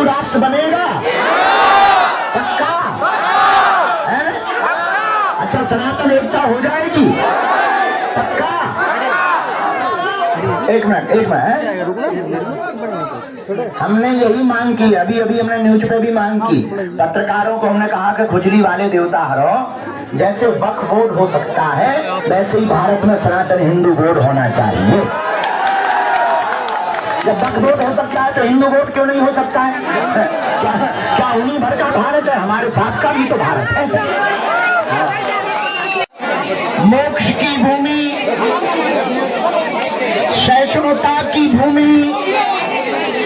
राष्ट्र बनेगा? पक्का है? अच्छा, सनातन एकता हो जाएगी? पक्का? एक मिनट हमने यही मांग की, अभी हमने न्यूज पे भी मांग की। पत्रकारों को हमने कहा कि खुजली वाले देवता हरो, जैसे वक्फ बोर्ड हो सकता है वैसे ही भारत में सनातन हिंदू बोर्ड होना चाहिए। जब वक्फ बोर्ड हो सकता है तो हिंदू बोर्ड क्यों नहीं हो सकता है? क्या उन्हीं भर का भारत है? हमारे बाप का भी तो भारत है। मोक्ष की भूमि, सहिष्णुता की भूमि,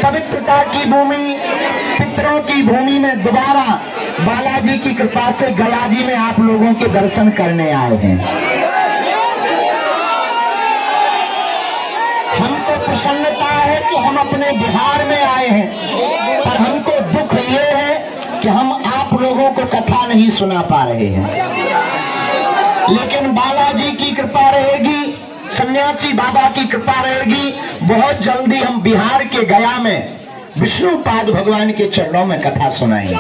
पवित्रता की भूमि, पितरों की भूमि में दोबारा बालाजी की कृपा से गया जी में आप लोगों के दर्शन करने आए हैं। हमको प्रसन्नता है कि हम अपने बिहार में आए हैं, पर हमको दुख ये है कि हम आप लोगों को कथा नहीं सुना पा रहे हैं। लेकिन बालाजी की कृपा रहेगी, सन्यासी बाबा की कृपा रहेगी, बहुत जल्दी हम बिहार के गया में विष्णुपाद भगवान के चरणों में कथा सुनाएंगे।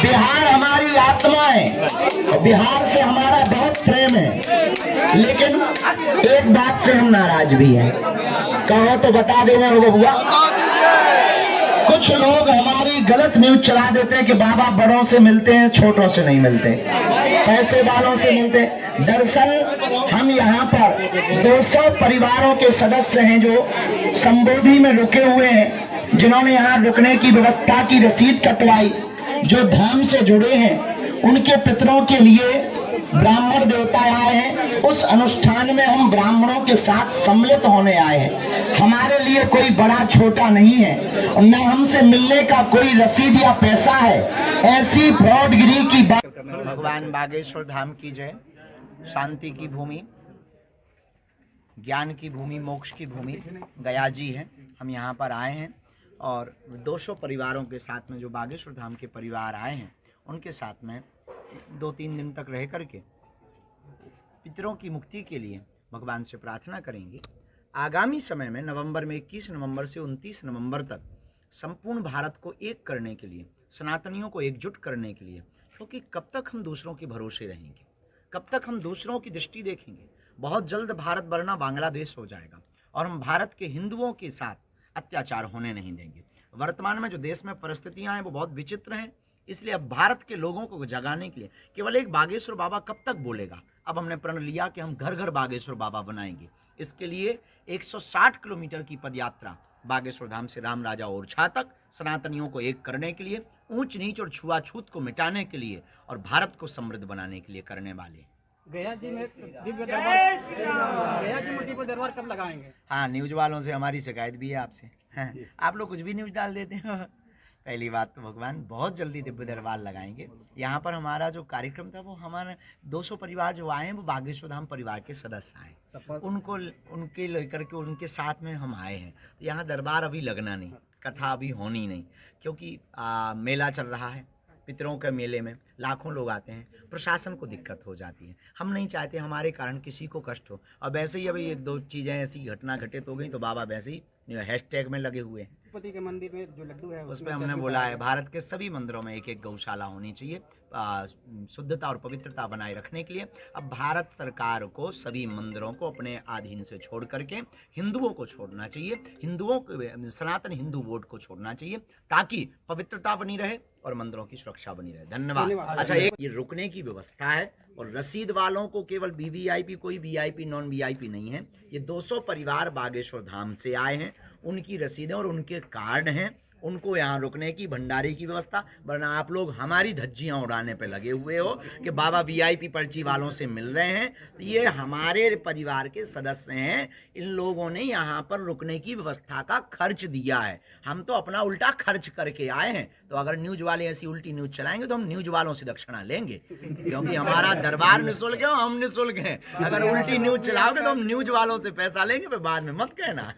बिहार हमारी आत्मा है, बिहार से हमारा बहुत प्रेम है, लेकिन एक बात से हम नाराज भी हैं। कहो तो बता देना बबुआ। कुछ लोग हमारी गलत न्यूज चला देते हैं कि बाबा बड़ों से मिलते हैं, छोटों से नहीं मिलते, पैसे वालों से मिलते। दरअसल हम यहाँ पर 200 परिवारों के सदस्य हैं जो संबोधि में रुके हुए हैं, जिन्होंने यहाँ रुकने की व्यवस्था की रसीद कटवाई, जो धाम से जुड़े हैं। उनके पितरों के लिए ब्राह्मण देवता आए हैं। उस अनुष्ठान में हम ब्राह्मणों के साथ सम्मिलित होने आए हैं। हमारे लिए कोई बड़ा छोटा नहीं है, और न हमसे मिलने का कोई रसीद या पैसा है। ऐसी फ्रॉडगिरी की बात। भगवान बागेश्वर धाम की जय। शांति की भूमि, ज्ञान की भूमि, मोक्ष की भूमि गया जी है। हम यहाँ पर आए हैं और 200 परिवारों के साथ में जो बागेश्वर धाम के परिवार आए हैं, उनके साथ में 2-3 दिन तक रह करके पितरों की मुक्ति के लिए भगवान से प्रार्थना करेंगे। आगामी समय में नवंबर में 21 नवंबर से 29 नवंबर तक संपूर्ण भारत को एक करने के लिए, सनातनियों को एकजुट करने के लिए, क्योंकि कब तक हम दूसरों के भरोसे रहेंगे, कब तक हम दूसरों की दृष्टि देखेंगे। बहुत जल्द भारत वरना बांग्लादेश हो जाएगा, और हम भारत के हिंदुओं के साथ अत्याचार होने नहीं देंगे। वर्तमान में जो देश में परिस्थितियां हैं वो बहुत विचित्र हैं, इसलिए अब भारत के लोगों को जगाने के लिए केवल एक बागेश्वर बाबा कब तक बोलेगा। अब हमने प्रण लिया कि हम घर घर बागेश्वर बाबा बनाएंगे। इसके लिए 160 किलोमीटर की पदयात्रा बागेश्वर धाम से राम राजा ओरछा तक सनातनियों को एक करने के लिए, ऊंच नीच और छुआछूत को मिटाने के लिए और भारत को समृद्ध बनाने के लिए करने वाले। गया जी में दिव्य दरबार कब लगाएंगे? हाँ, न्यूज वालों से हमारी शिकायत भी है आपसे। हाँ, आप लोग कुछ भी न्यूज डाल देते हैं। पहली बात तो भगवान बहुत जल्दी दिव्य दरबार लगाएंगे। यहाँ पर हमारा जो कार्यक्रम था वो हमारे 200 परिवार जो आए हैं वो बागेश्वर धाम परिवार के सदस्य आए, उनके लेकर के उनके साथ में हम आए हैं। तो यहाँ दरबार अभी लगना नहीं, कथा अभी होनी नहीं, क्योंकि मेला चल रहा है। पितरों के मेले में लाखों लोग आते हैं, प्रशासन को दिक्कत हो जाती है। हम नहीं चाहते हमारे कारण किसी को कष्ट हो। और वैसे ही अभी 1-2 चीज़ें ऐसी घटना घटित हो गई तो बाबा वैसे ही हैशटैग में लगे हुए हैं। तिरुपति के मंदिर में जो लड्डू है उसमें हमने बोला है भारत के सभी मंदिरों में एक गौशाला होनी चाहिए, शुद्धता और पवित्रता बनाए रखने के लिए। अब भारत सरकार को सभी मंदिरों को अपने अधीन से छोड़ करके हिंदुओं को छोड़ना चाहिए, हिंदुओं को, सनातन हिंदू बोर्ड को छोड़ना चाहिए, ताकि पवित्रता बनी रहे और मंदिरों की सुरक्षा बनी रहे। धन्यवाद। अच्छा, एक ये रुकने की व्यवस्था है, और रसीद वालों को केवल वीवीआईपी, कोई वीआईपी नॉन वीआईपी नहीं है। ये 200 परिवार बागेश्वर धाम से आए हैं, उनकी रसीदें और उनके कार्ड हैं, उनको यहाँ रुकने की, भंडारे की व्यवस्था। वरना आप लोग हमारी धज्जियाँ उड़ाने पे लगे हुए हो कि बाबा वीआईपी पर्ची वालों से मिल रहे हैं। तो ये हमारे परिवार के सदस्य हैं, इन लोगों ने यहाँ पर रुकने की व्यवस्था का खर्च दिया है। हम तो अपना उल्टा खर्च करके आए हैं। तो अगर न्यूज वाले ऐसी उल्टी न्यूज चलाएंगे तो हम न्यूज वालों से दक्षिणा लेंगे, क्योंकि हमारा दरबार निःशुल्क है, हम निःशुल्क हैं। अगर उल्टी न्यूज चलाओगे तो हम न्यूज वालों से पैसा लेंगे, फिर बाद में मत कहना।